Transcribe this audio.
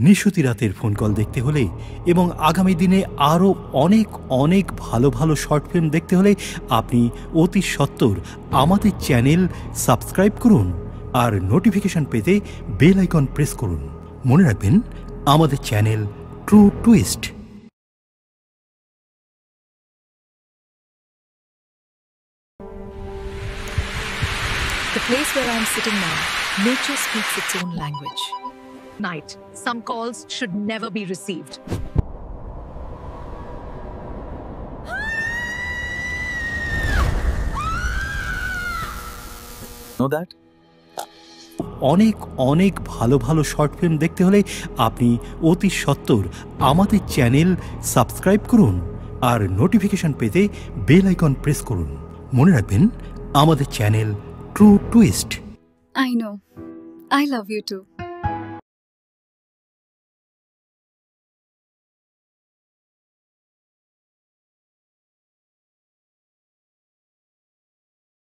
নিশুতি রাতের phone call দেখতে হলে এবং আগামী দিনে আরও অনেক অনেক ভালো ভালো শর্ট ফিল্ম দেখতে হলে আপনি অতি সত্বর আমাদের চ্যানেল সাবস্ক্রাইব করুন আর নোটিফিকেশন পেতে বেল আইকন প্রেস করুন। মনে রাখবেন আমাদের channel true twist. The place where I am sitting now, nature speaks its own language. Night, some calls should never be received. Know that? অনেক অনেক ভালো ভালো শর্ট ফিল্ম দেখতে হলে আপনি অতি সত্বর আমাদের চ্যানেল সাবস্ক্রাইব করুন আর নোটিফিকেশন পেতে বেল আইকন প্রেস করুন। মনে রাখবেন আমাদের channel true twist. I know. I love you too.